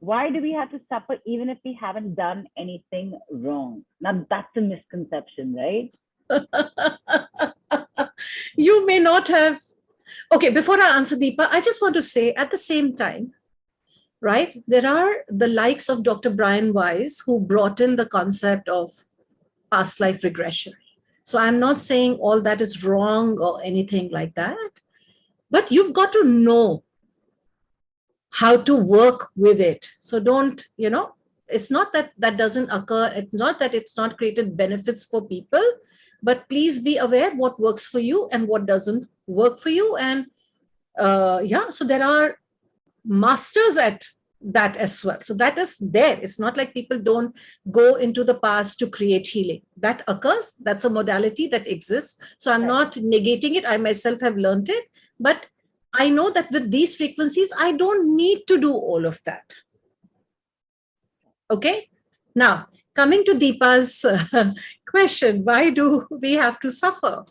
why do we have to suffer even if we haven't done anything wrong? Now that's a misconception, right? You may not have. Okay, before I answer Deepa, I just want to say at the same time, right, there are the likes of Dr. Brian Weiss who brought in the concept of past life regression. So I'm not saying all that is wrong or anything like that, but you've got to know how to work with it. So don't, it's not that that doesn't occur. It's not that it's not created benefits for people, but please be aware what works for you and what doesn't work for you. And so there are masters at that as well. So that is there. It's not like people don't go into the past to create healing. That occurs. That's a modality that exists. So I'm not negating it. I myself have learned it, but I know that with these frequencies, I don't need to do all of that. Okay. Now, coming to Deepa's question, why do we have to suffer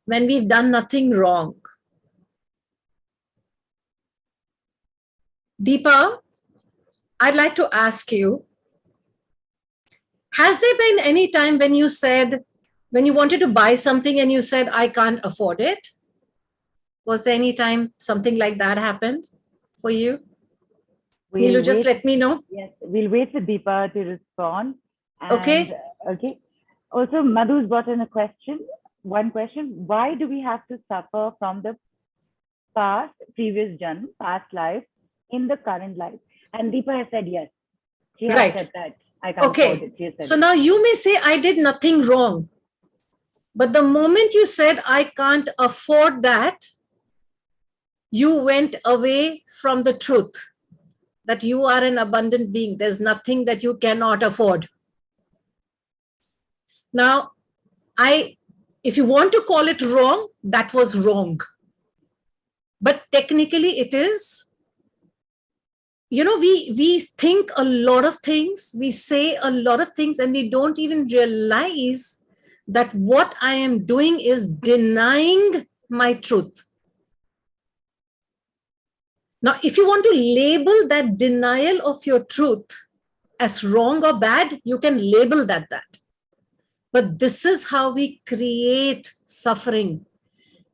when we've done nothing wrong? Deepa, I'd like to ask you, has there been any time when you said, when you wanted to buy something and you said, I can't afford it? Was there any time something like that happened for you? Will you just let me know? Yes, we'll wait for Deepa to respond. And, okay. Okay. Also, Madhu's brought in a question. One question: why do we have to suffer from the past, previous janm, past life, in the current life? And Deepa has said yes. She has said that I can't afford it. She has said so now you may say I did nothing wrong, but the moment you said I can't afford that, you went away from the truth that you are an abundant being. There's nothing that you cannot afford. Now, if you want to call it wrong, that was wrong. But technically it is, we think a lot of things, we say a lot of things, and we don't even realize that what I am doing is denying my truth. Now, if you want to label that denial of your truth as wrong or bad, you can label that. But this is how we create suffering.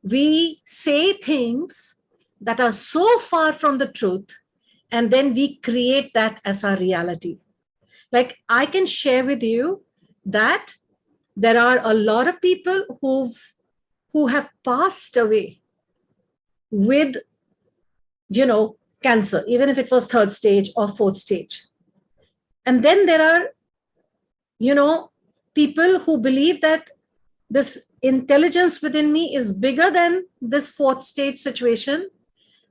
We say things that are so far from the truth, and then we create that as our reality. Like, I can share with you that there are a lot of people who have passed away with, cancer, even if it was 3rd stage or 4th stage. And then there are, people who believe that this intelligence within me is bigger than this 4th stage situation.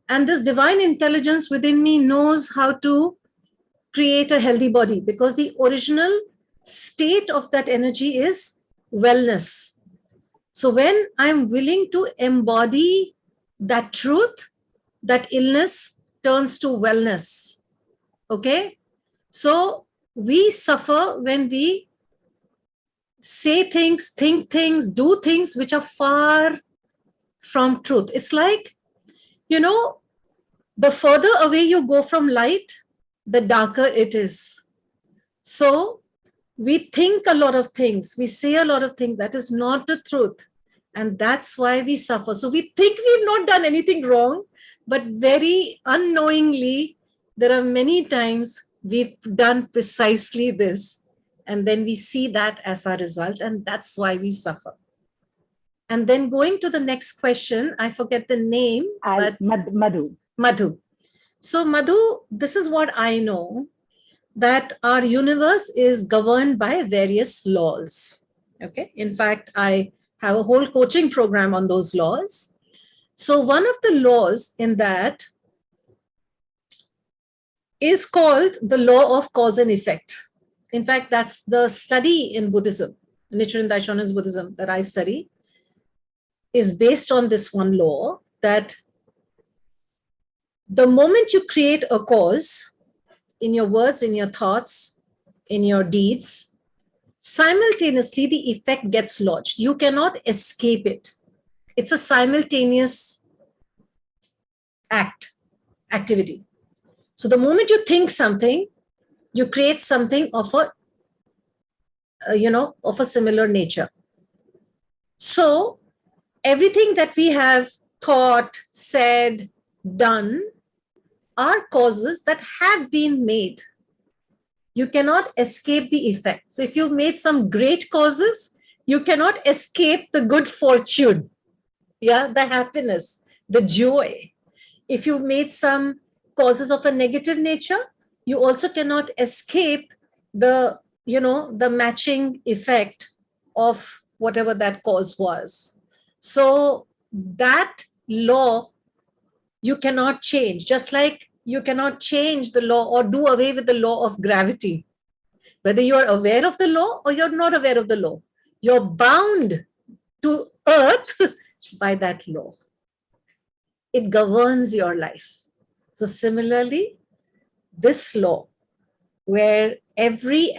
And this divine intelligence within me knows how to create a healthy body, because the original state of that energy is wellness. So when I'm willing to embody that truth, that illness turns to wellness. Okay? So we suffer when we say things, think things, do things which are far from truth. It's like, the further away you go from light, the darker it is. So we think a lot of things, we say a lot of things that is not the truth. And that's why we suffer. So we think we've not done anything wrong, but very unknowingly, there are many times we've done precisely this. And then we see that as our result, and that's why we suffer. And then going to the next question, I forget the name. But Madhu. So Madhu, this is what I know, that our universe is governed by various laws. Okay. In fact, I have a whole coaching program on those laws. So one of the laws in that is called the law of cause and effect. In fact, that's the study in Buddhism, Nichiren Daishonen's Buddhism that I study, is based on this one law, that the moment you create a cause in your words, in your thoughts, in your deeds, simultaneously the effect gets lodged. You cannot escape it. It's a simultaneous activity. So the moment you think something, you create something of a, of a similar nature. So everything that we have thought, said, done are causes that have been made. You cannot escape the effect. So if you've made some great causes, you cannot escape the good fortune, the happiness, the joy. If you've made some causes of a negative nature, you also cannot escape the, the matching effect of whatever that cause was. So that law you cannot change, just like you cannot change the law or do away with the law of gravity. Whether you are aware of the law or you're not aware of the law, you're bound to earth by that law. It governs your life. So similarly, this law, where every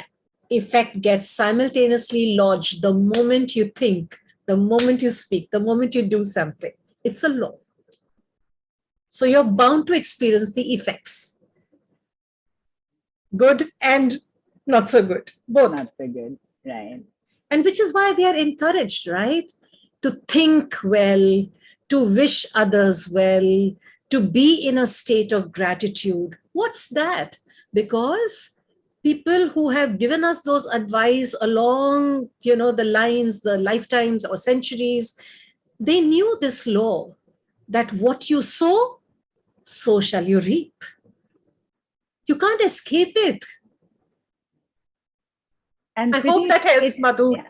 effect gets simultaneously lodged the moment you think, the moment you speak, the moment you do something, it's a law. So you're bound to experience the effects, good and not so good, both. Not so good, right? And which is why we are encouraged, right? To think well, to wish others well, to be in a state of gratitude. What's that? Because people who have given us those advice along, the lines, the lifetimes or centuries, they knew this law that what you sow, so shall you reap. You can't escape it. And I hope that helps, Madhu. Yeah.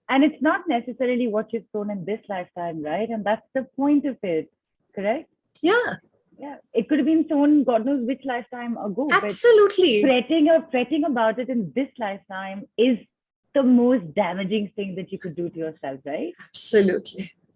And it's not necessarily what you've sown in this lifetime, right? And that's the point of it, correct? Yeah. Yeah. It could have been sown God knows which lifetime ago. Absolutely. But fretting about it in this lifetime is the most damaging thing that you could do to yourself, right? Absolutely.